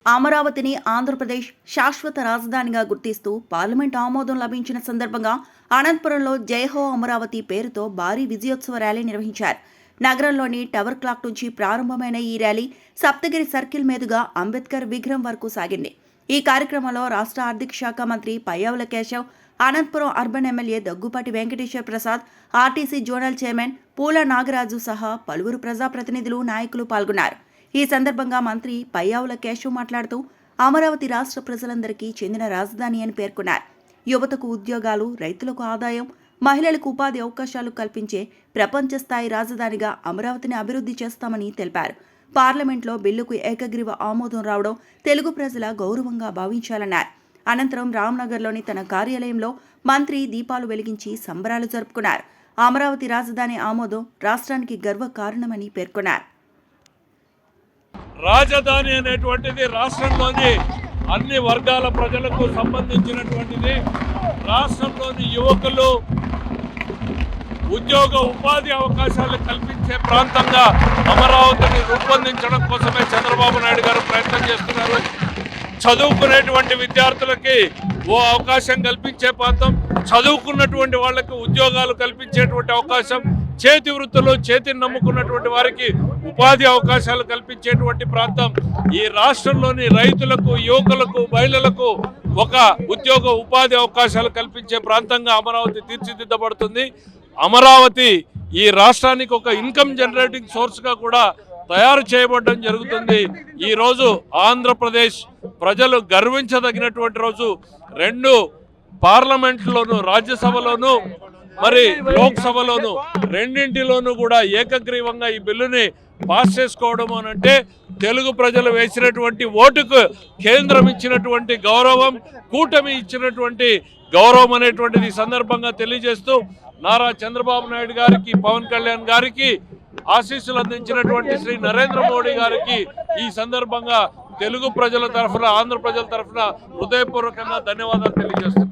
అమరావతిని ఆంధ్రప్రదేశ్ శాశ్వత రాజధానిగా గుర్తిస్తూ పార్లమెంట్ ఆమోదం లభించిన సందర్భంగా అనంతపురంలో జైహో అమరావతి పేరుతో భారీ విజయోత్సవ ర్యాలీ నిర్వహించారు. నగరంలోని టవర్ క్లాక్ నుంచి ప్రారంభమైన ఈ ర్యాలీ సప్తగిరి సర్కిల్ మీదుగా అంబేద్కర్ విగ్రహం వరకు సాగింది. ఈ కార్యక్రమంలో రాష్ట్ర ఆర్థిక శాఖ మంత్రి Payyavula Keshav, Anantapuram urban MLA Daggupati Venkateswara Prasad, RTC zonal chairman Poola Nagaraju సహా పలువురు ప్రజాప్రతినిధులు, నాయకులు పాల్గొన్నారు. ఈ సందర్భంగా మంత్రి పయ్యావుల కేశవ్ మాట్లాడుతూ అమరావతి రాష్ట్ర ప్రజలందరికీ చెందిన రాజధాని అని పేర్కొన్నారు. యువతకు ఉద్యోగాలు, రైతులకు ఆదాయం, మహిళలకు ఉపాధి అవకాశాలు కల్పించే ప్రపంచ స్థాయి రాజధానిగా అమరావతిని అభివృద్ధి చేస్తామని తెలిపారు. పార్లమెంట్లో బిల్లుకు ఏకగ్రీవ ఆమోదం రావడం తెలుగు ప్రజల గౌరవంగా భావించాలన్నారు. అనంతరం రామ్నగర్లోని తన కార్యాలయంలో మంత్రి దీపాలు వెలిగించి సంబరాలు జరుపుకున్నారు. అమరావతి రాజధాని ఆమోదం రాష్ట్రానికి గర్వకారణమని పేర్కొన్నారు. రాజధాని అనేటువంటిది రాష్ట్రంలోని అన్ని వర్గాల ప్రజలకు సంబంధించినటువంటిది. రాష్ట్రంలోని యువకులు ఉద్యోగ ఉపాధి అవకాశాలు కల్పించే ప్రాంతంగా అమరావతిని రూపొందించడం కోసమే చంద్రబాబు నాయుడు గారు ప్రయత్నం చేస్తున్నారు. చదువుకునేటువంటి విద్యార్థులకి ఓ అవకాశం కల్పించే ప్రాంతం, చదువుకున్నటువంటి వాళ్ళకి ఉద్యోగాలు కల్పించేటువంటి అవకాశం, చేతి వృత్తులు, చేతిని నమ్ముకున్నటువంటి వారికి ఉపాధి అవకాశాలు కల్పించేటువంటి ప్రాంతం. ఈ రాష్ట్రంలోని రైతులకు, యువకులకు, మహిళలకు ఒక ఉద్యోగ ఉపాధి అవకాశాలు కల్పించే ప్రాంతంగా అమరావతి తీర్చిదిద్దబడుతుంది. అమరావతి ఈ రాష్ట్రానికి ఒక ఇన్కమ్ జనరేటింగ్ సోర్స్గా కూడా తయారు చేయబడడం జరుగుతుంది. ఈరోజు ఆంధ్రప్రదేశ్ ప్రజలు గర్వించదగినటువంటి రోజు. 2 పార్లమెంట్లోనూ, రాజ్యసభలోనూ మరి లోక్సభలోనూ రెండింటిలోనూ కూడా ఏకగ్రీవంగా ఈ బిల్లుని పాస్ చేసుకోవడం అనంటే తెలుగు ప్రజలు వేసినటువంటి ఓటుకు కేంద్రం ఇచ్చినటువంటి గౌరవం, కూటమి ఇచ్చినటువంటి గౌరవం అనేటువంటిది సందర్భంగా తెలియజేస్తూ నారా చంద్రబాబు నాయుడు గారికి, పవన్ కళ్యాణ్ గారికి ఆశీస్సులు అందించినటువంటి శ్రీ నరేంద్ర మోడీ గారికి ఈ సందర్భంగా తెలుగు ప్రజల తరఫున, ఆంధ్ర ప్రజల తరఫున హృదయపూర్వకంగా ధన్యవాదాలు తెలియజేస్తున్నాను.